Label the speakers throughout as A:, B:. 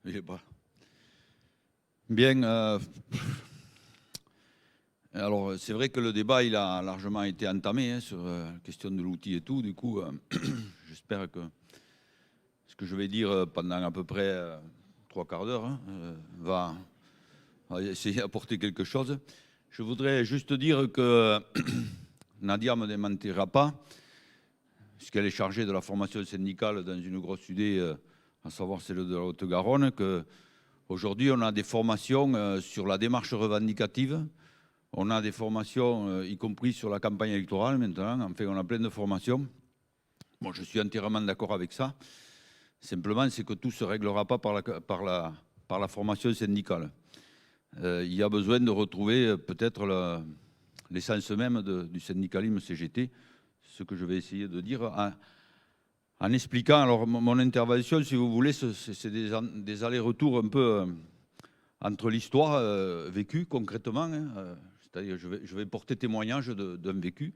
A: Il est pas. Bien. Alors, c'est vrai que le débat, il a largement été entamé sur la question de l'outil et tout. Du coup, j'espère que ce que je vais dire pendant à peu près 3/4 d'heure va essayer d'apporter quelque chose. Je voudrais juste dire que Nadia ne me démentira pas, puisqu'elle est chargée de la formation syndicale dans une grosse UD, à savoir celle de la Haute-Garonne, qu'aujourd'hui, on a des formations sur la démarche revendicative. On a des formations, y compris sur la campagne électorale maintenant. Enfin, on a plein de formations. Bon, je suis entièrement d'accord avec ça. Simplement, c'est que tout ne se réglera pas par la formation syndicale. Il y a besoin de retrouver peut-être l'essence même du syndicalisme CGT, ce que je vais essayer de dire en expliquant. Alors, mon intervention, si vous voulez, c'est des allers-retours un peu entre l'histoire vécue concrètement, c'est-à-dire je vais porter témoignage d'un vécu.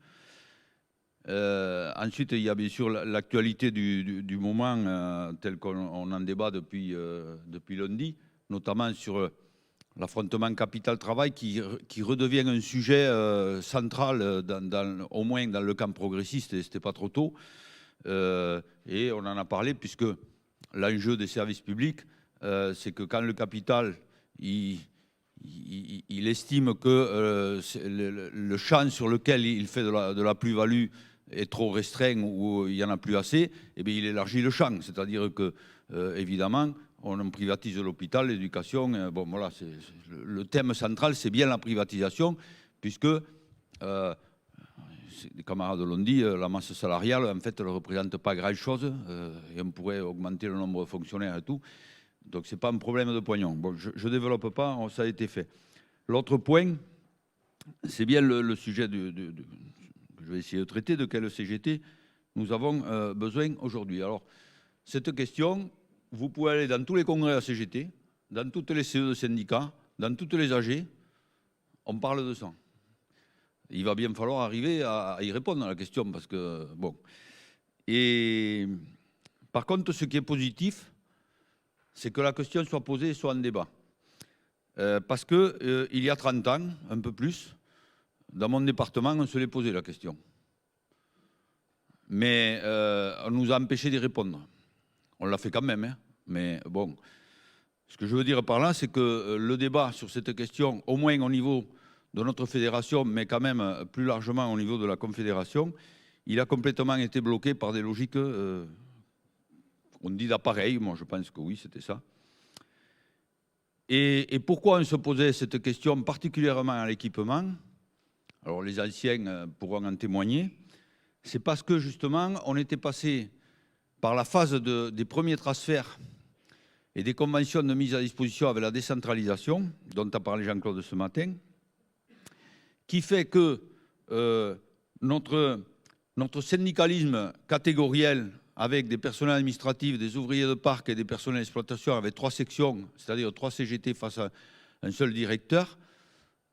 A: Ensuite, il y a bien sûr l'actualité du moment tel qu'on en débat depuis lundi, notamment sur l'affrontement capital-travail qui redevient un sujet central, au moins dans le camp progressiste, et ce n'était pas trop tôt. Et on en a parlé puisque l'enjeu des services publics, c'est que quand le capital, il estime que le champ sur lequel il fait de la plus-value est trop restreint ou il n'y en a plus assez, eh bien, il élargit le champ. C'est-à-dire que, évidemment, on privatise l'hôpital, l'éducation. Bon, voilà, le thème central, c'est bien la privatisation, puisque, les camarades l'ont dit, la masse salariale, en fait, elle ne représente pas grand-chose, et on pourrait augmenter le nombre de fonctionnaires et tout. Donc, ce n'est pas un problème de pognon. Bon, je ne développe pas, ça a été fait. L'autre point, c'est bien le sujet que je vais essayer de traiter, de quel CGT nous avons besoin aujourd'hui. Alors, cette question, vous pouvez aller dans tous les congrès à CGT, dans toutes les CE de syndicats, dans toutes les AG, on parle de ça. Il va bien falloir arriver à y répondre à la question, parce que, bon. Et par contre, ce qui est positif, c'est que la question soit posée et soit en débat. Parce qu'il y a 30 ans, un peu plus, dans mon département, on se l'est posé la question. Mais on nous a empêchés d'y répondre. On l'a fait quand même, hein. Mais bon, ce que je veux dire par là, c'est que le débat sur cette question, au moins au niveau de notre fédération, mais quand même plus largement au niveau de la confédération, il a complètement été bloqué par des logiques, on dit d'appareil, moi je pense que oui, c'était ça. Et pourquoi on se posait cette question particulièrement à l'équipement? Alors les anciens pourront en témoigner. C'est parce que justement, on était passé par la phase des premiers transferts et des conventions de mise à disposition avec la décentralisation, dont a parlé Jean-Claude ce matin, qui fait que notre syndicalisme catégoriel avec des personnels administratifs, des ouvriers de parc et des personnels d'exploitation avec 3 sections, c'est-à-dire 3 CGT face à un seul directeur,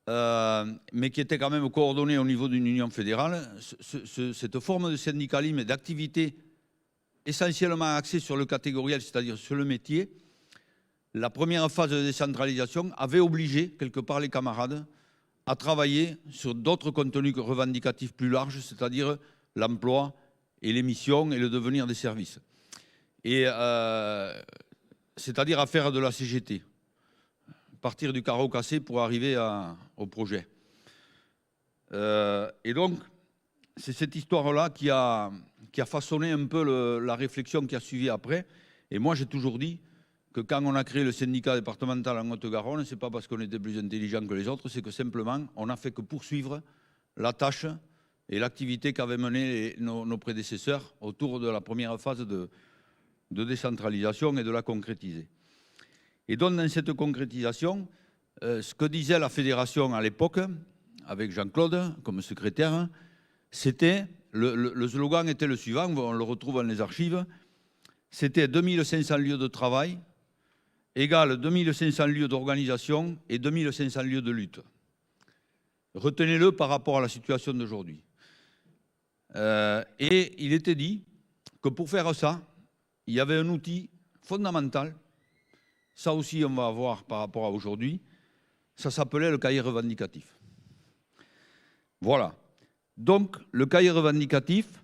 A: mais qui était quand même coordonné au niveau d'une union fédérale, cette forme de syndicalisme et d'activité essentiellement axée sur le catégoriel, c'est-à-dire sur le métier, la première phase de décentralisation avait obligé quelque part les camarades à travailler sur d'autres contenus revendicatifs plus larges, c'est-à-dire l'emploi et les missions et le devenir des services. Et c'est-à-dire à faire de la CGT, partir du carreau cassé pour arriver au projet. Et donc, c'est cette histoire-là qui a façonné un peu la réflexion qui a suivi après. Et moi, j'ai toujours dit que quand on a créé le syndicat départemental en Haute-Garonne, ce n'est pas parce qu'on était plus intelligent que les autres, c'est que simplement, on n'a fait que poursuivre la tâche et l'activité qu'avaient menée nos prédécesseurs autour de la première phase de décentralisation et de la concrétiser. Et donc, dans cette concrétisation, ce que disait la fédération à l'époque, avec Jean-Claude comme secrétaire, c'était, le slogan était le suivant, on le retrouve dans les archives, c'était 2500 lieux de travail égale 2500 lieux d'organisation et 2500 lieux de lutte. Retenez-le par rapport à la situation d'aujourd'hui. Et il était dit que pour faire ça, il y avait un outil fondamental ça aussi on va voir par rapport à aujourd'hui, ça s'appelait le cahier revendicatif. Voilà. Donc, le cahier revendicatif,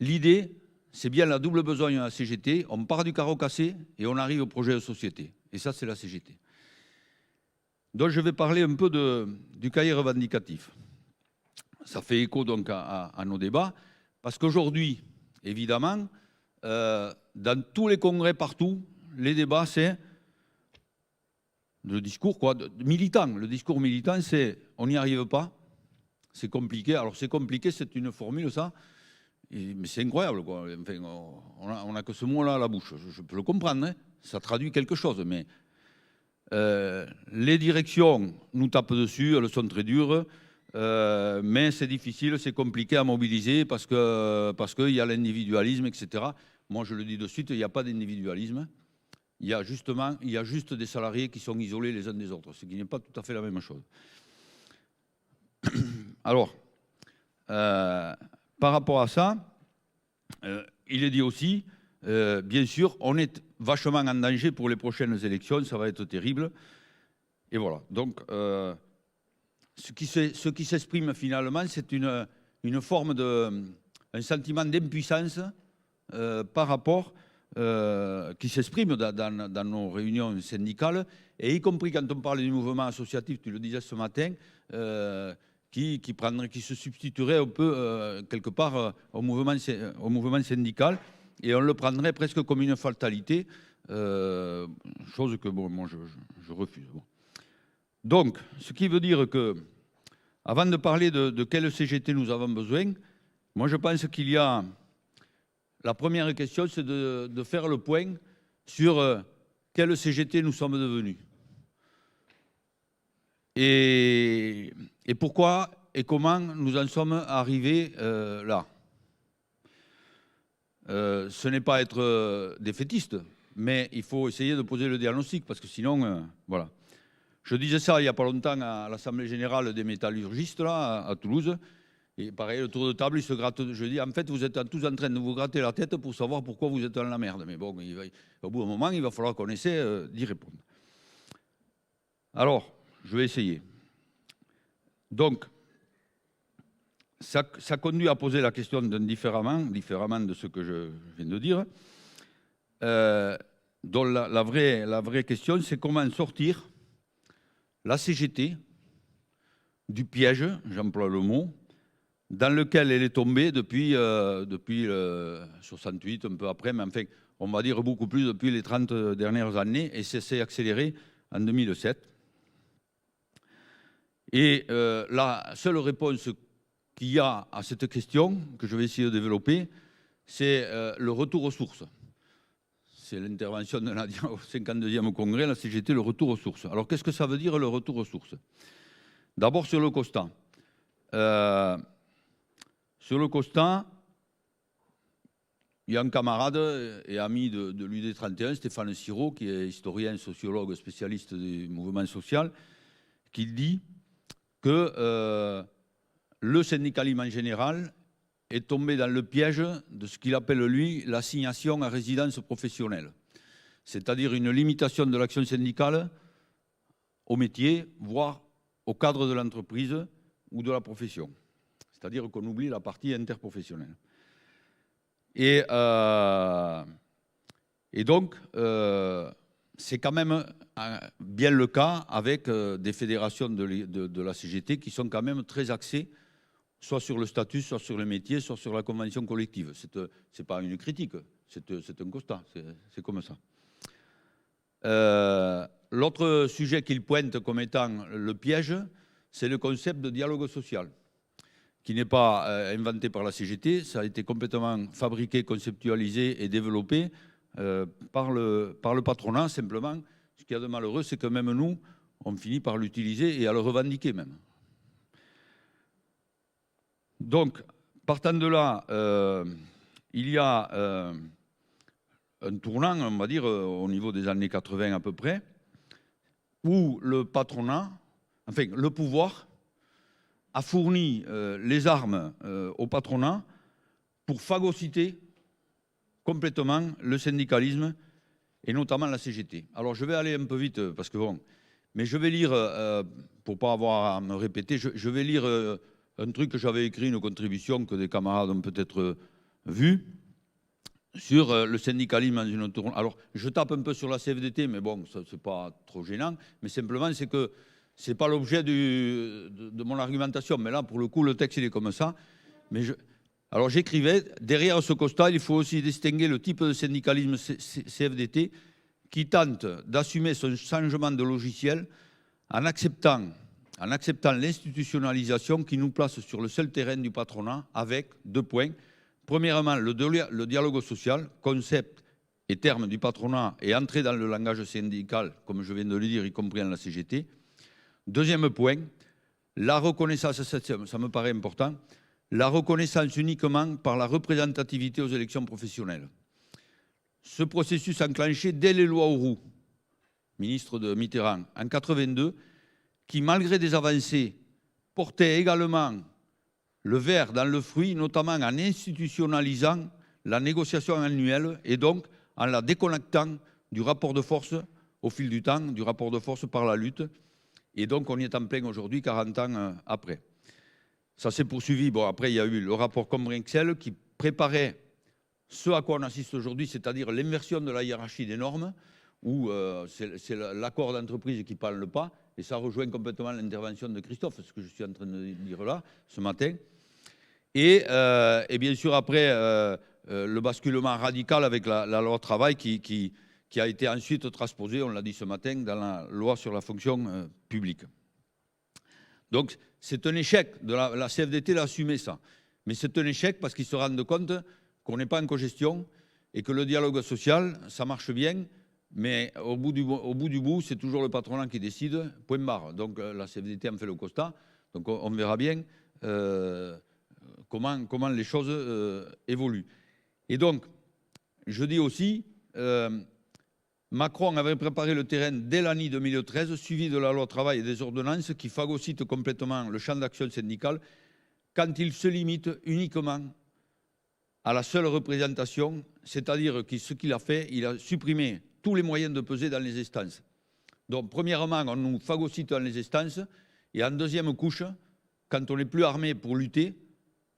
A: l'idée, c'est bien la double besogne de la CGT. On part du carreau cassé et on arrive au projet de société. Et ça, c'est la CGT. Donc, je vais parler un peu du cahier revendicatif. Ça fait écho donc à nos débats. Parce qu'aujourd'hui, évidemment, dans tous les congrès partout, les débats, c'est le discours militant. Le discours militant, c'est on n'y arrive pas. C'est compliqué. Alors, c'est compliqué, c'est une formule, ça. Mais c'est incroyable, quoi. Enfin, on n'a que ce mot-là à la bouche. Je peux le comprendre, hein. Ça traduit quelque chose. Mais les directions nous tapent dessus, elles sont très dures. Mais c'est difficile, c'est compliqué à mobiliser parce qu'il y a l'individualisme, etc. Moi, je le dis de suite, il n'y a pas d'individualisme. Il y a juste des salariés qui sont isolés les uns des autres, ce qui n'est pas tout à fait la même chose. Alors, par rapport à ça, il est dit aussi, bien sûr, on est vachement en danger pour les prochaines élections, ça va être terrible. Et voilà. Donc, ce qui s'exprime finalement, c'est une forme un sentiment d'impuissance par rapport qui s'exprime dans nos réunions syndicales, et y compris quand on parle du mouvement associatif, tu le disais ce matin, qui se substituerait un peu, quelque part, au mouvement syndical, et on le prendrait presque comme une fatalité, chose que bon, moi je refuse. Bon. Donc, ce qui veut dire que, avant de parler de quelle CGT nous avons besoin, moi je pense qu'il y a... La première question, c'est de faire le point sur quelle CGT nous sommes devenus. Et pourquoi et comment nous en sommes arrivés là. Ce n'est pas être défaitiste, mais il faut essayer de poser le diagnostic, parce que sinon, voilà. Je disais ça il n'y a pas longtemps à l'Assemblée Générale des métallurgistes, là, à Toulouse. Et pareil, le tour de table, il se gratte. Je dis, en fait, vous êtes tous en train de vous gratter la tête pour savoir pourquoi vous êtes dans la merde. Mais bon, au bout d'un moment, il va falloir qu'on essaie d'y répondre. Alors, je vais essayer. Donc, ça conduit à poser la question différemment de ce que je viens de dire. Donc, la vraie question, c'est comment sortir la CGT du piège, j'emploie le mot, dans lequel elle est tombée depuis 68, un peu après, mais enfin, on va dire beaucoup plus depuis les 30 dernières années, et ça s'est accéléré en 2007. Et la seule réponse qu'il y a à cette question, que je vais essayer de développer, c'est le retour aux sources. C'est l'intervention de Nadia au 52e congrès, la CGT, le retour aux sources. Alors, qu'est-ce que ça veut dire, le retour aux sources? D'abord, sur le constat. Sur le constat, il y a un camarade et ami de l'UD31, Stéphane Sirot, qui est historien, sociologue, spécialiste du mouvement social, qui dit que le syndicalisme en général est tombé dans le piège de ce qu'il appelle, lui, l'assignation à résidence professionnelle. C'est-à-dire une limitation de l'action syndicale au métier, voire au cadre de l'entreprise ou de la profession. C'est-à-dire qu'on oublie la partie interprofessionnelle. Et donc, c'est quand même bien le cas avec des fédérations de la CGT qui sont quand même très axées soit sur le statut, soit sur le métier, soit sur la convention collective. Ce n'est pas une critique, c'est un constat, c'est comme ça. L'autre sujet qu'il pointe comme étant le piège, c'est le concept de dialogue social, qui n'est pas inventé par la CGT, ça a été complètement fabriqué, conceptualisé et développé par le patronat. Simplement, ce qu'il y a de malheureux, c'est que même nous, on finit par l'utiliser et à le revendiquer même. Donc, partant de là, il y a un tournant, on va dire, au niveau des années 80 à peu près, où le patronat, enfin le pouvoir, a fourni les armes au patronat pour phagocyter complètement le syndicalisme et notamment la CGT. Alors je vais aller un peu vite parce que bon, mais je vais lire, pour pas avoir à me répéter, je vais lire un truc que j'avais écrit, une contribution que des camarades ont peut-être vue sur le syndicalisme dans une tournée. Alors je tape un peu sur la CFDT, mais bon, ça c'est pas trop gênant, mais simplement c'est que c'est pas l'objet de mon argumentation, mais là pour le coup le texte il est comme ça. Mais alors j'écrivais, derrière ce constat, il faut aussi distinguer le type de syndicalisme CFDT qui tente d'assumer son changement de logiciel en acceptant l'institutionnalisation qui nous place sur le seul terrain du patronat avec 2 points. Premièrement, le dialogue social, concept et terme du patronat et entrée dans le langage syndical, comme je viens de le dire, y compris dans la CGT. Deuxième point, la reconnaissance, ça me paraît important, la reconnaissance uniquement par la représentativité aux élections professionnelles. Ce processus enclenché dès les lois Auroux, ministre de Mitterrand, en 1982, qui, malgré des avancées, portait également le verre dans le fruit, notamment en institutionnalisant la négociation annuelle et donc en la déconnectant du rapport de force au fil du temps, du rapport de force par la lutte. Et donc on y est en plein aujourd'hui, 40 ans après. Ça s'est poursuivi. Bon, après, il y a eu le rapport Combrexel qui préparait ce à quoi on assiste aujourd'hui, c'est-à-dire l'inversion de la hiérarchie des normes, où c'est l'accord d'entreprise qui parle le pas, et ça rejoint complètement l'intervention de Christophe, ce que je suis en train de dire là, ce matin. Et bien sûr, après, le basculement radical avec la loi travail qui a été ensuite transposée, on l'a dit ce matin, dans la loi sur la fonction publique. Donc, c'est un échec. La CFDT l'a assumé ça. Mais c'est un échec parce qu'ils se rendent compte qu'on n'est pas en cogestion et que le dialogue social, ça marche bien, mais au bout du bout, c'est toujours le patronat qui décide, point barre. Donc, la CFDT en fait le constat. Donc, on verra bien comment les choses évoluent. Et donc, je dis aussi, Macron avait préparé le terrain dès l'année 2013, suivi de la loi travail et des ordonnances qui phagocytent complètement le champ d'action syndicale quand il se limite uniquement à la seule représentation, c'est-à-dire que ce qu'il a fait, il a supprimé tous les moyens de peser dans les instances. Donc, premièrement, on nous phagocyte dans les instances, et en deuxième couche, quand on n'est plus armé pour lutter,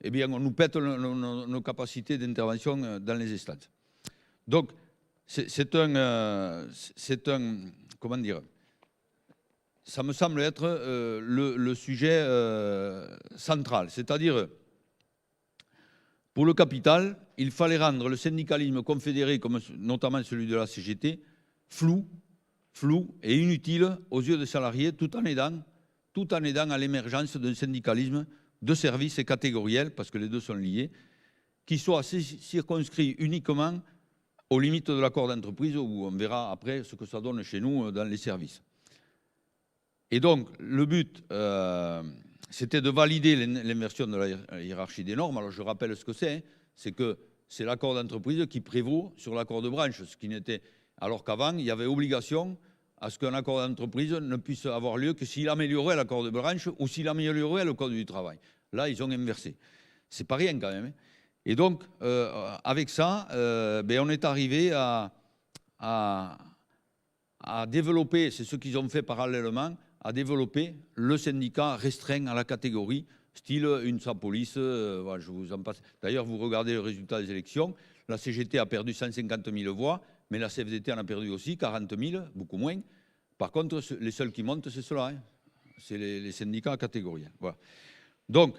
A: eh bien, on nous pète nos capacités d'intervention dans les instances. Donc, c'est un, comment dire, ça me semble être le sujet central. C'est-à-dire, pour le capital, il fallait rendre le syndicalisme confédéré, comme notamment celui de la CGT, flou et inutile aux yeux des salariés, tout en aidant à l'émergence d'un syndicalisme de service et catégoriel, parce que les deux sont liés, qui soit circonscrit uniquement aux limites de l'accord d'entreprise, où on verra après ce que ça donne chez nous dans les services. Et donc, le but, c'était de valider l'inversion de la hiérarchie des normes. Alors, je rappelle ce que c'est que c'est l'accord d'entreprise qui prévaut sur l'accord de branche, ce qui n'était... Alors qu'avant, il y avait obligation à ce qu'un accord d'entreprise ne puisse avoir lieu que s'il améliorait l'accord de branche ou s'il améliorait le code du travail. Là, ils ont inversé. C'est pas rien quand même. Hein. Et donc, avec ça, on est arrivé à développer, c'est ce qu'ils ont fait parallèlement, à développer le syndicat restreint à la catégorie, style UNSA Police, voilà, je vous en passe. D'ailleurs, vous regardez le résultat des élections, la CGT a perdu 150 000 voix, mais la CFDT en a perdu aussi 40 000, beaucoup moins. Par contre, les seuls qui montent, c'est ceux-là, hein. C'est les syndicats catégoriels. Voilà. Donc,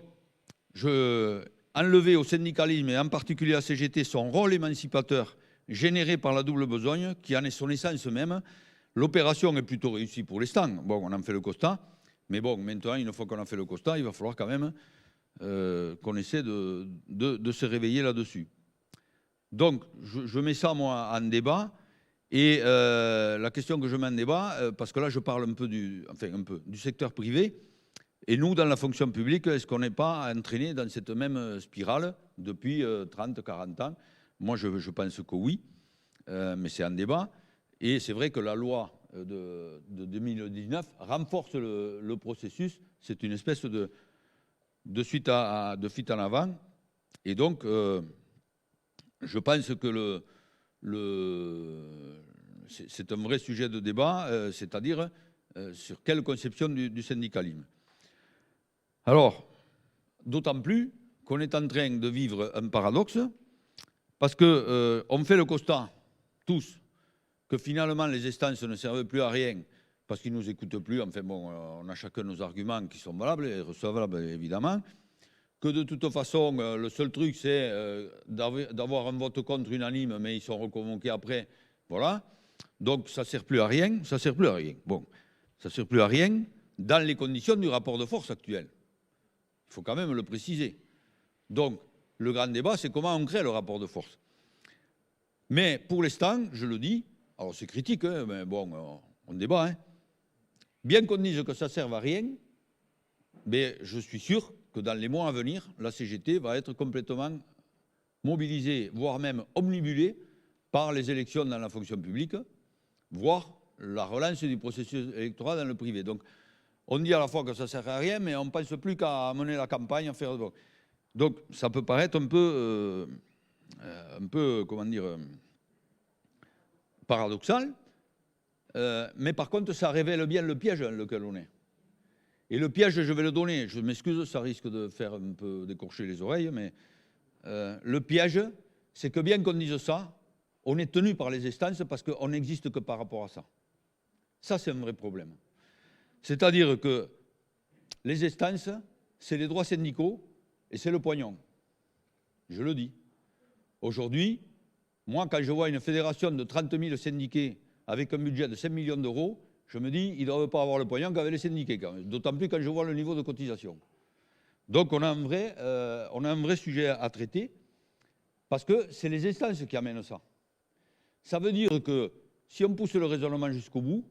A: enlever au syndicalisme, et en particulier à la CGT, son rôle émancipateur généré par la double besogne, qui en est son essence même. L'opération est plutôt réussie pour l'instant. Bon, on en fait le constat. Mais bon, maintenant, une fois qu'on a fait le constat, il va falloir quand même qu'on essaie de se réveiller là-dessus. Donc, je mets ça, moi, en débat. Et la question que je mets en débat, parce que là, je parle un peu du secteur privé. Et nous, dans la fonction publique, est-ce qu'on n'est pas entraîné dans cette même spirale depuis 30, 40 ans? Moi, je pense que oui, mais c'est un débat. Et c'est vrai que la loi de 2019 renforce le processus. C'est une espèce de fuite en avant. Et donc, je pense que c'est un vrai sujet de débat, c'est-à-dire sur quelle conception du syndicalisme. Alors, d'autant plus qu'on est en train de vivre un paradoxe, parce qu'on fait le constat, tous, que finalement les instances ne servent plus à rien, parce qu'ils ne nous écoutent plus. Enfin bon, on a chacun nos arguments qui sont valables et recevables, évidemment. Que de toute façon, le seul truc, c'est d'avoir un vote contre unanime, mais ils sont reconvoqués après. Voilà. Donc, ça ne sert plus à rien. Ça ne sert plus à rien. Bon, ça ne sert plus à rien dans les conditions du rapport de force actuel. Il faut quand même le préciser. Donc, le grand débat, c'est comment on crée le rapport de force. Mais pour l'instant, je le dis, alors c'est critique, hein, mais bon, on débat. Hein. Bien qu'on dise que ça ne serve à rien, mais je suis sûr que dans les mois à venir, la CGT va être complètement mobilisée, voire même omnibulée par les élections dans la fonction publique, voire la relance du processus électoral dans le privé. Donc, on dit à la fois que ça ne sert à rien, mais on ne pense plus qu'à mener la campagne, à faire... Donc, ça peut paraître un peu comment dire, paradoxal, mais par contre, ça révèle bien le piège dans lequel on est. Et le piège, je vais le donner, je m'excuse, ça risque de faire un peu décorcher les oreilles, mais le piège, c'est que bien qu'on dise ça, on est tenu par les instances parce qu'on n'existe que par rapport à ça. Ça, c'est un vrai problème. C'est-à-dire que les instances, c'est les droits syndicaux et c'est le pognon. Je le dis. Aujourd'hui, moi, quand je vois une fédération de 30 000 syndiqués avec un budget de 5 millions d'euros, je me dis, ils ne doivent pas avoir le pognon qu'avec les syndiqués, d'autant plus quand je vois le niveau de cotisation. Donc, on a un vrai sujet à traiter, parce que c'est les instances qui amènent ça. Ça veut dire que si on pousse le raisonnement jusqu'au bout,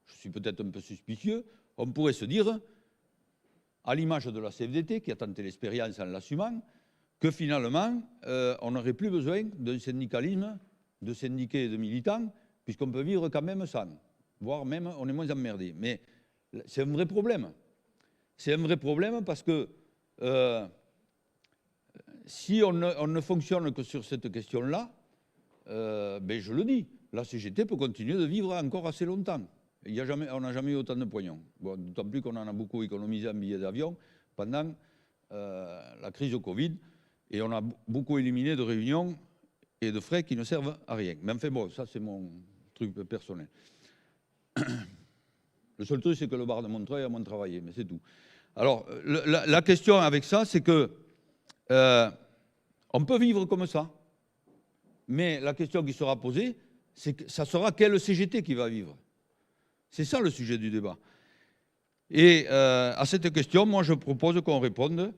A: je suis peut-être un peu suspicieux, on pourrait se dire, à l'image de la CFDT, qui a tenté l'expérience en l'assumant, que finalement, on n'aurait plus besoin d'un syndicalisme, de syndiqués et de militants, puisqu'on peut vivre quand même sans, voire même on est moins emmerdé. Mais c'est un vrai problème. C'est un vrai problème parce que si on ne fonctionne que sur cette question-là, ben je le dis, la CGT peut continuer de vivre encore assez longtemps. On n'a jamais eu autant de pognon. Bon, d'autant plus qu'on en a beaucoup économisé en billets d'avion pendant la crise du Covid. Et on a beaucoup éliminé de réunions et de frais qui ne servent à rien. Mais enfin bon, ça c'est mon truc personnel. Le seul truc, c'est que le bar de Montreuil a moins travaillé, mais c'est tout. Alors, la question avec ça, c'est que on peut vivre comme ça. Mais la question qui sera posée, c'est que ça sera quel CGT qui va vivre. C'est ça le sujet du débat. Et à cette question, moi je propose qu'on réponde,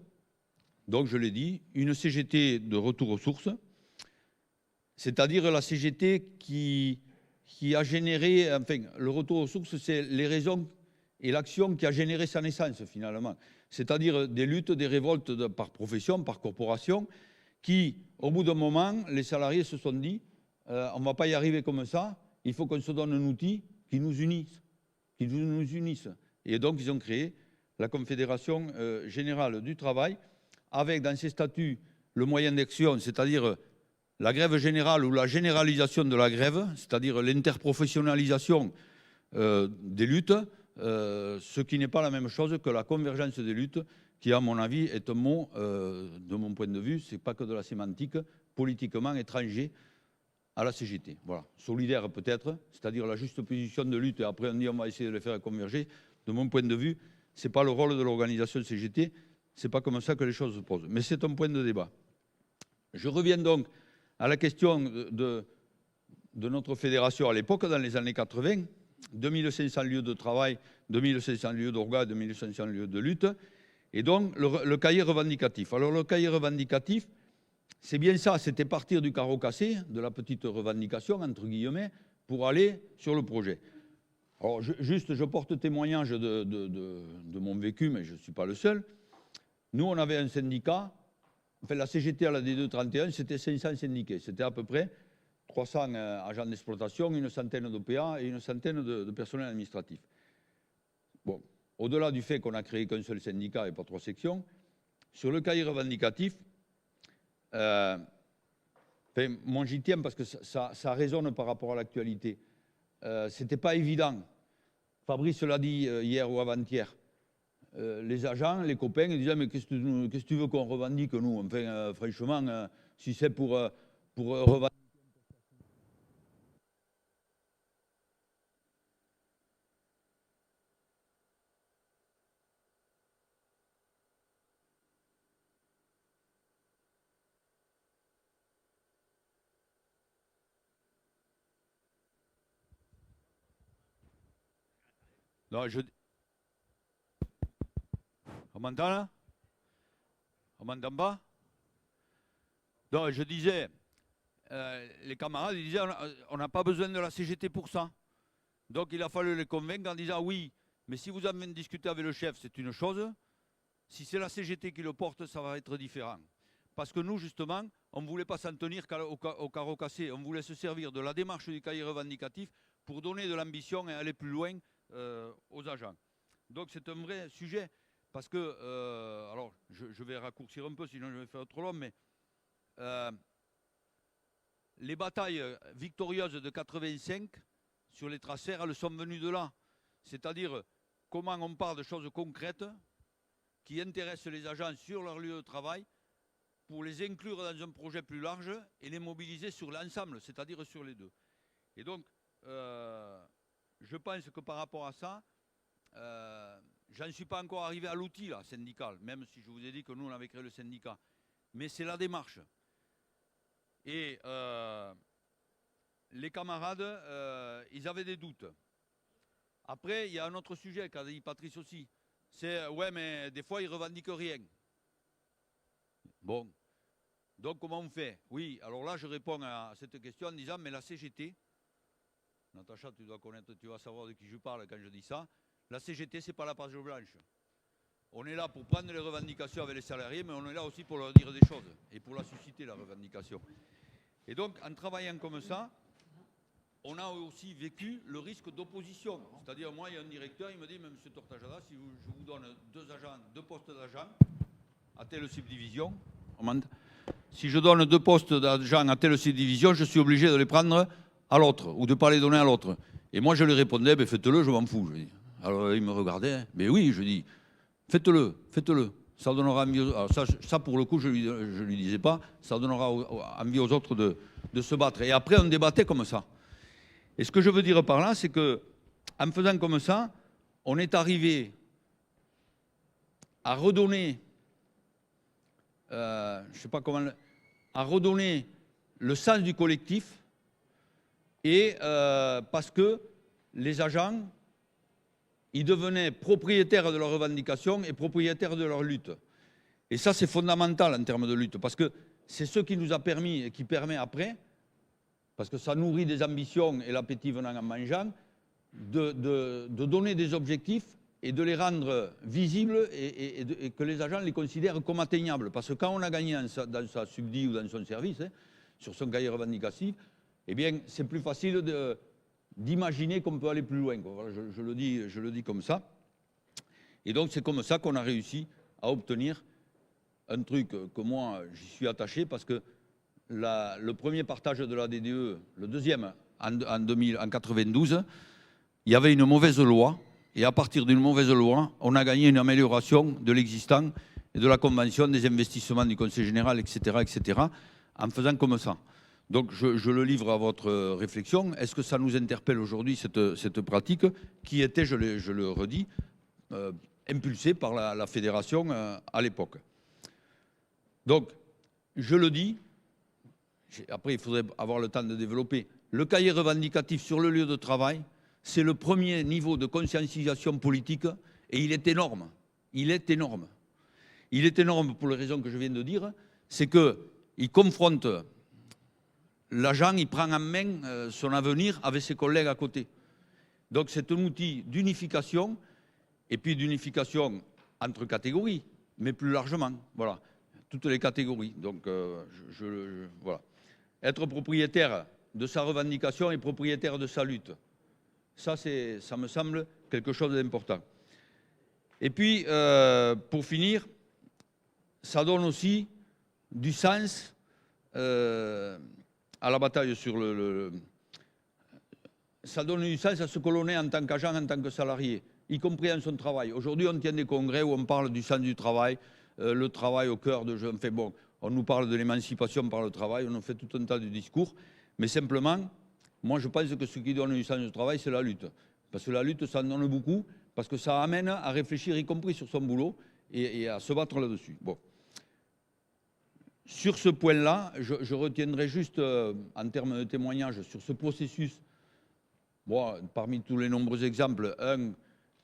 A: donc je l'ai dit, une CGT de retour aux sources, c'est-à-dire la CGT qui a généré, enfin le retour aux sources, c'est les raisons et l'action qui a généré sa naissance finalement. C'est-à-dire des luttes, des révoltes par profession, par corporation, qui, au bout d'un moment, les salariés se sont dit, on ne va pas y arriver comme ça, il faut qu'on se donne un outil qui nous unisse. Et donc, ils ont créé la Confédération Générale du Travail, avec dans ses statuts le moyen d'action, c'est-à-dire la grève générale ou la généralisation de la grève, c'est-à-dire l'interprofessionnalisation des luttes, ce qui n'est pas la même chose que la convergence des luttes, qui, à mon avis, est un mot, de mon point de vue, ce n'est pas que de la sémantique, politiquement étranger à la CGT. Voilà. Solidaire peut-être, c'est-à-dire la juste position de lutte, et après on dit on va essayer de les faire converger. De mon point de vue, ce n'est pas le rôle de l'organisation CGT, ce n'est pas comme ça que les choses se posent. Mais c'est un point de débat. Je reviens donc à la question de notre fédération à l'époque, dans les années 80, 2500 lieux de travail, 2500 lieux d'orgas, 2500 lieux de lutte, et donc le cahier revendicatif. Alors le cahier revendicatif, c'est bien ça, c'était partir du carreau cassé, de la petite revendication, entre guillemets, pour aller sur le projet. Alors juste, je porte témoignage de mon vécu, mais je ne suis pas le seul. Nous, on avait un syndicat, enfin la CGT à la D231, c'était 500 syndiqués. C'était à peu près 300 agents d'exploitation, une centaine d'OPA et une centaine de personnels administratifs. Bon, au-delà du fait qu'on a créé qu'un seul syndicat et pas 3 sections, sur le cahier revendicatif, moi j'y tiens parce que ça résonne par rapport à l'actualité. ce n'était pas évident. Fabrice l'a dit hier ou avant-hier. Les agents, les copains, ils disaient mais qu'est-ce que tu veux qu'on revendique, nous? Enfin, franchement, si c'est pour revendiquer. Non, on m'entend là? On m'entend pas? Non, je disais, les camarades ils disaient on n'a pas besoin de la CGT pour ça. Donc il a fallu les convaincre en disant oui, mais si vous avez discuté avec le chef, c'est une chose. Si c'est la CGT qui le porte, ça va être différent. Parce que nous, justement, on ne voulait pas s'en tenir au carreau cassé. On voulait se servir de la démarche du cahier revendicatif pour donner de l'ambition et aller plus loin aux agents. Donc c'est un vrai sujet. Parce que, alors je vais raccourcir un peu, sinon je vais faire trop long, mais les batailles victorieuses de 85 sur les traceurs, elles sont venues de là. C'est-à-dire comment on parle de choses concrètes qui intéressent les agents sur leur lieu de travail pour les inclure dans un projet plus large et les mobiliser sur l'ensemble, c'est-à-dire sur les deux. Et donc, je pense que par rapport à ça, j'en suis pas encore arrivé à l'outil là, syndical, même si je vous ai dit que nous, on avait créé le syndicat. Mais c'est la démarche. Et les camarades, ils avaient des doutes. Après, il y a un autre sujet qu'a dit Patrice aussi. C'est, ouais, mais des fois, ils ne revendiquent rien. Bon. Donc, comment on fait? Oui, alors là, je réponds à cette question en disant, mais la CGT, Natacha, tu dois connaître, tu vas savoir de qui je parle quand je dis ça, la CGT, ce n'est pas la page blanche. On est là pour prendre les revendications avec les salariés, mais on est là aussi pour leur dire des choses et pour la susciter, la revendication. Et donc, en travaillant comme ça, on a aussi vécu le risque d'opposition. C'est-à-dire, moi, il y a un directeur, il me dit, mais M. Tortajada, si je vous donne deux postes d'agents à telle subdivision, si je donne 2 postes d'agents à telle subdivision, je suis obligé de les prendre à l'autre ou de ne pas les donner à l'autre. Et moi, je lui répondais, ben, faites-le, je m'en fous. Je dis. Alors, il me regardait, mais oui, je dis, faites-le, faites-le. Ça donnera envie aux... Alors ça, pour le coup, je lui disais pas, ça donnera envie aux autres de se battre. Et après, on débattait comme ça. Et ce que je veux dire par là, c'est que en faisant comme ça, on est arrivé à redonner, je ne sais pas comment, à redonner le sens du collectif, et parce que les agents, ils devenaient propriétaires de leurs revendications et propriétaires de leur lutte. Et ça, c'est fondamental en termes de lutte, parce que c'est ce qui nous a permis et qui permet après, parce que ça nourrit des ambitions et l'appétit venant en mangeant, de donner des objectifs et de les rendre visibles et que les agents les considèrent comme atteignables. Parce que quand on a gagné dans sa subdie ou dans son service, sur son cahier revendicatif, eh bien, c'est plus facile d'imaginer qu'on peut aller plus loin. Voilà, je le dis comme ça. Et donc, c'est comme ça qu'on a réussi à obtenir un truc que moi, j'y suis attaché parce que le premier partage de la DDE, le deuxième en 92, il y avait une mauvaise loi. Et à partir d'une mauvaise loi, on a gagné une amélioration de l'existant et de la convention des investissements du Conseil général, etc., en faisant comme ça. Donc je le livre à votre réflexion. Est-ce que ça nous interpelle aujourd'hui, cette pratique qui était, je le redis, impulsée par la fédération à l'époque? Donc, je le dis, après il faudrait avoir le temps de développer, le cahier revendicatif sur le lieu de travail, c'est le premier niveau de conscientisation politique et il est énorme. Il est énorme. Il est énorme pour les raisons que je viens de dire, c'est qu'il confronte l'agent, il prend en main son avenir avec ses collègues à côté. Donc c'est un outil d'unification et puis d'unification entre catégories, mais plus largement. Voilà, toutes les catégories. Donc voilà. Être propriétaire de sa revendication et propriétaire de sa lutte. Ça me semble quelque chose d'important. Et puis, pour finir, ça donne aussi du sens à la bataille sur ça donne du sens à ce que l'on est en tant qu'agent, en tant que salarié, y compris en son travail. Aujourd'hui, on tient des congrès où on parle du sens du travail, le travail au cœur de... Enfin bon, on nous parle de l'émancipation par le travail, on nous fait tout un tas de discours, mais simplement, moi je pense que ce qui donne du sens du travail, c'est la lutte. Parce que la lutte, ça en donne beaucoup, parce que ça amène à réfléchir, y compris sur son boulot, et à se battre là-dessus. Bon. Sur ce point-là, je retiendrai juste, en termes de témoignage, sur ce processus, bon, parmi tous les nombreux exemples, un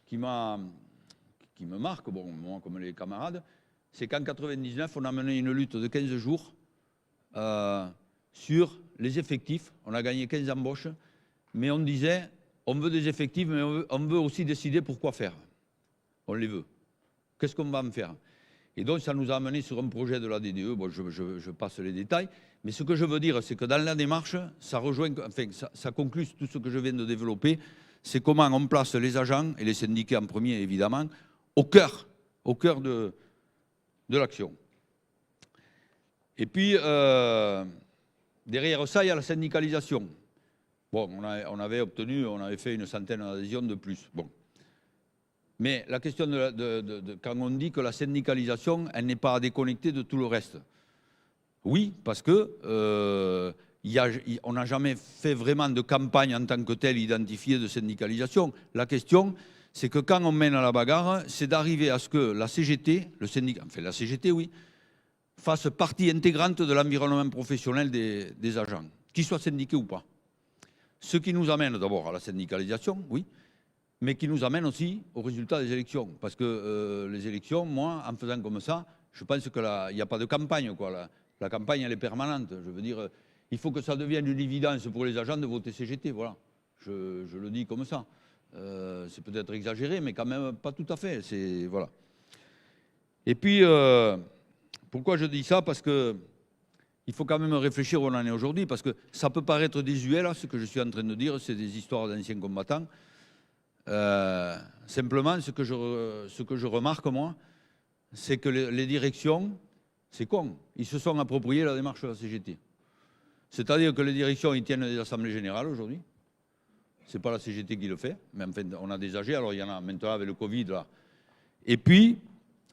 A: qui me marque, bon, moi comme les camarades, c'est qu'en 99, on a mené une lutte de 15 jours sur les effectifs. On a gagné 15 embauches, mais on disait, on veut des effectifs, mais on veut aussi décider pourquoi faire. On les veut. Qu'est-ce qu'on va en faire? Et donc, ça nous a amené sur un projet de la DDE. Bon, je passe les détails. Mais ce que je veux dire, c'est que dans la démarche, ça rejoint, enfin, ça conclut tout ce que je viens de développer. C'est comment on place les agents, et les syndiqués en premier, évidemment, au cœur de l'action. Et puis, derrière ça, il y a la syndicalisation. Bon, on avait fait une centaine d'adhésions de plus. Bon. Mais la question quand on dit que la syndicalisation, elle n'est pas à déconnecter de tout le reste. Oui, parce que on n'a jamais fait vraiment de campagne en tant que telle identifiée de syndicalisation. La question, c'est que quand on mène à la bagarre, c'est d'arriver à ce que la CGT, la CGT, oui, fasse partie intégrante de l'environnement professionnel des agents, qu'ils soient syndiqués ou pas. Ce qui nous amène d'abord à la syndicalisation, oui, mais qui nous amène aussi au résultat des élections. Parce que les élections, moi, en faisant comme ça, je pense qu'il n'y a pas de campagne, quoi. La campagne, elle est permanente. Je veux dire, il faut que ça devienne une évidence pour les agents de voter CGT, voilà. Je le dis comme ça. C'est peut-être exagéré, mais quand même pas tout à fait. Voilà. Et puis, pourquoi je dis ça? Parce que il faut quand même réfléchir où on en est aujourd'hui, parce que ça peut paraître désuet, là, ce que je suis en train de dire, c'est des histoires d'anciens combattants. Simplement, ce que je remarque, moi, c'est que les directions, c'est con, ils se sont appropriés la démarche de la CGT. C'est-à-dire que les directions, ils tiennent des assemblées générales aujourd'hui. Ce n'est pas la CGT qui le fait, mais enfin, on a des AG, alors il y en a maintenant avec le Covid, là. Et puis,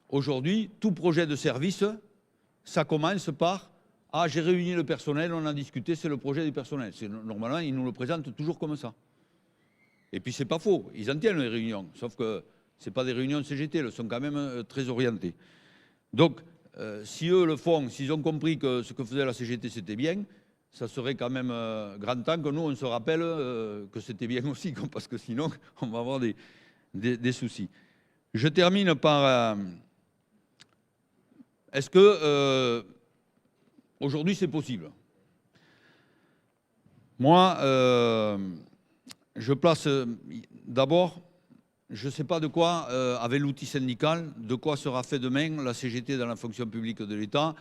A: aujourd'hui, tout projet de service, ça commence par « Ah, j'ai réuni le personnel, on a discuté, c'est le projet du personnel ». Normalement, ils nous le présentent toujours comme ça. Et puis, c'est pas faux, ils en tiennent les réunions, sauf que ce n'est pas des réunions CGT, elles sont quand même très orientées. Donc, si eux le font, s'ils ont compris que ce que faisait la CGT, c'était bien, ça serait quand même grand temps que nous, on se rappelle que c'était bien aussi, parce que sinon, on va avoir des soucis. Je termine par... Est-ce que aujourd'hui, c'est possible? Moi, je place d'abord, je ne sais pas de quoi, avec l'outil syndical, de quoi sera fait demain la CGT dans la fonction publique de l'État,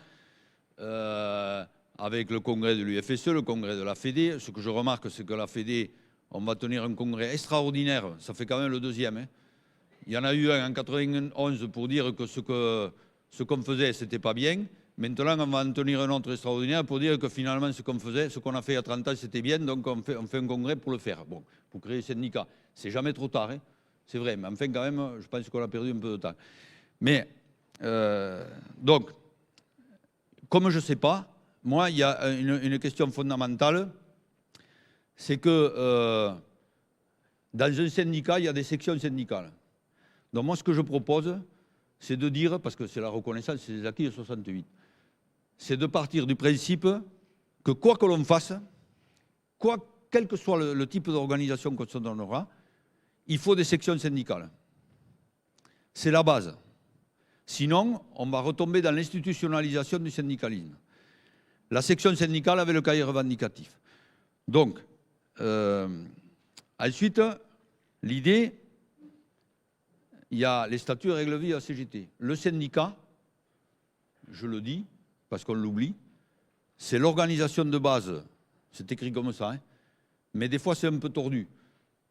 A: avec le congrès de l'UFSE, le congrès de la FEDE. Ce que je remarque, c'est que la FEDE, on va tenir un congrès extraordinaire, ça fait quand même le deuxième. Hein. Il y en a eu un en 91 pour dire que ce qu'on faisait, ce n'était pas bien. Maintenant, on va en tenir un autre extraordinaire pour dire que finalement, ce qu'on faisait, ce qu'on a fait il y a 30 ans, c'était bien, donc on fait un congrès pour le faire. Bon, pour créer le syndicat. C'est jamais trop tard, hein. C'est vrai, mais enfin, quand même, je pense qu'on a perdu un peu de temps. Mais, donc, comme je ne sais pas, moi, il y a une question fondamentale, c'est que dans un syndicat, il y a des sections syndicales. Donc moi, ce que je propose, c'est de dire, parce que c'est la reconnaissance, c'est des acquis de 68, c'est de partir du principe que quoi que l'on fasse, quel que soit le type d'organisation qu'on se donnera, il faut des sections syndicales. C'est la base. Sinon, on va retomber dans l'institutionnalisation du syndicalisme. La section syndicale avec le cahier revendicatif. Donc, ensuite, l'idée, il y a les statuts et règles de vie à la CGT. Le syndicat, je le dis, parce qu'on l'oublie, c'est l'organisation de base. C'est écrit comme ça, hein, mais des fois c'est un peu tordu.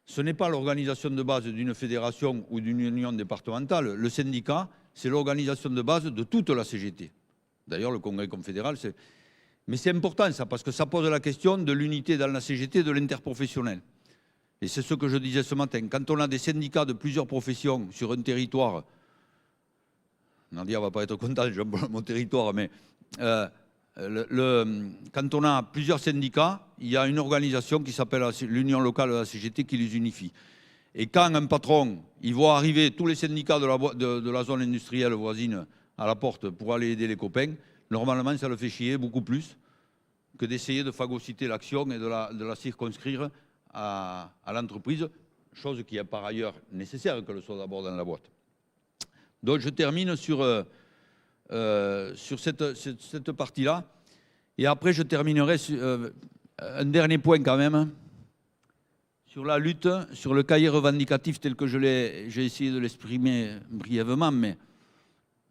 A: Ce n'est pas l'organisation de base d'une fédération ou d'une union départementale. Le syndicat, c'est l'organisation de base de toute la CGT. D'ailleurs, le congrès confédéral, c'est... Mais c'est important ça, parce que ça pose la question de l'unité dans la CGT de l'interprofessionnel. Et c'est ce que je disais ce matin. Quand on a des syndicats de plusieurs professions sur un territoire, Nadia ne va pas être contente, j'aime mon territoire, mais quand on a plusieurs syndicats, il y a une organisation qui s'appelle l'Union locale de la CGT qui les unifie. Et quand un patron, il voit arriver tous les syndicats de la zone industrielle voisine à la porte pour aller aider les copains, normalement, ça le fait chier beaucoup plus que d'essayer de phagocyter l'action et de la circonscrire à l'entreprise, chose qui est par ailleurs nécessaire qu'elle soit d'abord dans la boîte. Donc je termine sur cette partie-là. Et après, je terminerai sur un dernier point quand même, sur la lutte, sur le cahier revendicatif tel que j'ai essayé de l'exprimer brièvement, mais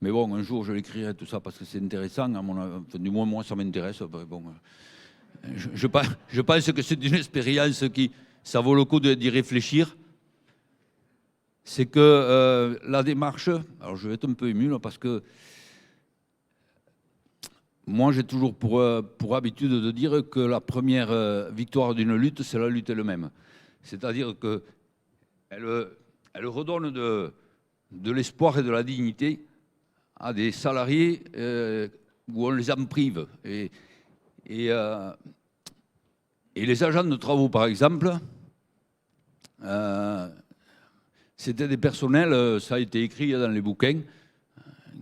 A: bon, un jour je l'écrirai tout ça parce que c'est intéressant, du moins moi ça m'intéresse. Bon, je pense que c'est une expérience qui, ça vaut le coup d'y réfléchir. C'est que la démarche, alors je vais être un peu ému là, parce que moi j'ai toujours pour habitude de dire que la première victoire d'une lutte, c'est la lutte elle-même. C'est-à-dire qu'elle redonne de l'espoir et de la dignité à des salariés où on les en prive. Et les agents de travaux, par exemple, c'était des personnels, ça a été écrit dans les bouquins,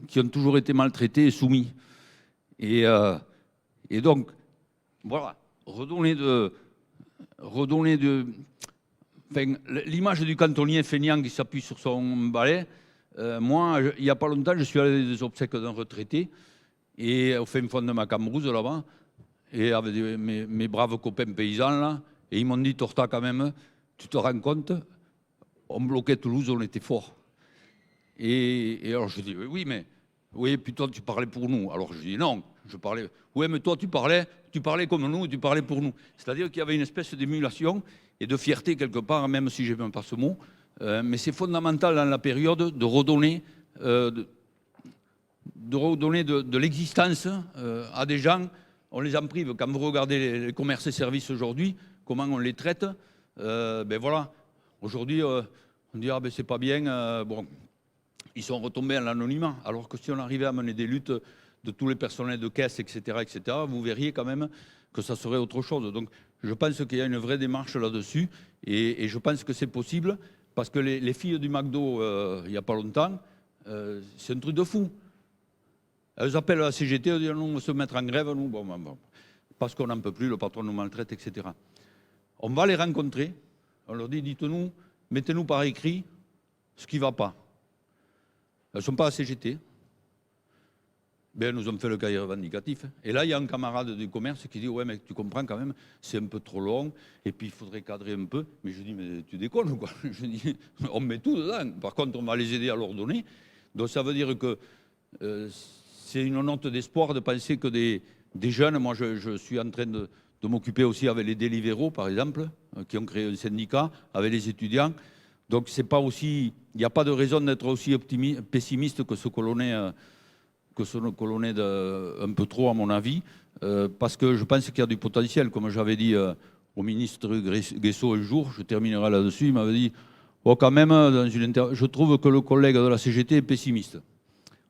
A: qui ont toujours été maltraités et soumis. Et donc, voilà, l'image du cantonnier feignant qui s'appuie sur son balai. Moi, il n'y a pas longtemps, je suis allé des obsèques d'un retraité, et au fin fond de ma Cambrousse, là-bas, et avec mes braves copains paysans, là, et ils m'ont dit, Torta, quand même, tu te rends compte, on bloquait Toulouse, on était fort. Et alors je dis, oui, mais oui, puis toi, tu parlais pour nous. Alors je dis, non, je parlais. Oui, mais toi, tu parlais comme nous, tu parlais pour nous. C'est-à-dire qu'il y avait une espèce d'émulation et de fierté quelque part, même si je n'aime pas ce mot. Mais c'est fondamental dans la période de redonner, de l'existence à des gens. On les en prive. Quand vous regardez les commerces et services aujourd'hui, comment on les traite, ben voilà. Aujourd'hui, on dit, ah ben c'est pas bien. Bon, ils sont retombés à l'anonymat. Alors que si on arrivait à mener des luttes de tous les personnels de caisse, etc., vous verriez quand même que ça serait autre chose. Donc je pense qu'il y a une vraie démarche là-dessus. Et je pense que c'est possible. Parce que les filles du McDo, il n'y a pas longtemps, c'est un truc de fou. Elles appellent la CGT, elles disent non, on va se mettre en grève, nous, bon, parce qu'on n'en peut plus, le patron nous maltraite, etc. On va les rencontrer, on leur dit, dites-nous, mettez-nous par écrit ce qui ne va pas. Elles ne sont pas à CGT. Ben, elles nous ont fait le cahier revendicatif. Et là, il y a un camarade du commerce qui dit, ouais, mais tu comprends quand même, c'est un peu trop long, et puis il faudrait cadrer un peu. Mais je dis, mais tu déconnes, quoi. Je dis, on met tout dedans. Par contre, on va les aider à leur donner. Donc ça veut dire que c'est une note d'espoir de penser que des jeunes, moi je suis en train de m'occuper aussi avec les délibéraux, par exemple, qui ont créé un syndicat, avec les étudiants. Donc c'est pas aussi, il n'y a pas de raison d'être aussi pessimiste que ce colonel un peu trop, à mon avis, parce que je pense qu'il y a du potentiel. Comme j'avais dit au ministre Guesso un jour, je terminerai là-dessus, il m'avait dit, oh, quand même, je trouve que le collègue de la CGT est pessimiste.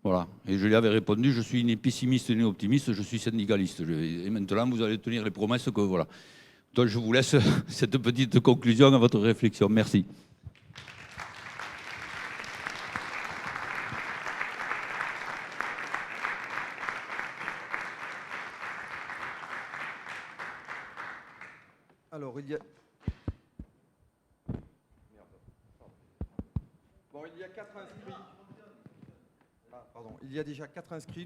A: Voilà. Et je lui avais répondu, je suis ni pessimiste ni optimiste, je suis syndicaliste. Et maintenant, vous allez tenir les promesses que voilà. Donc je vous laisse cette petite conclusion à votre réflexion. Merci.
B: Alors, il y a 4 inscrits. Ah, pardon. Il y a déjà 4 inscrits.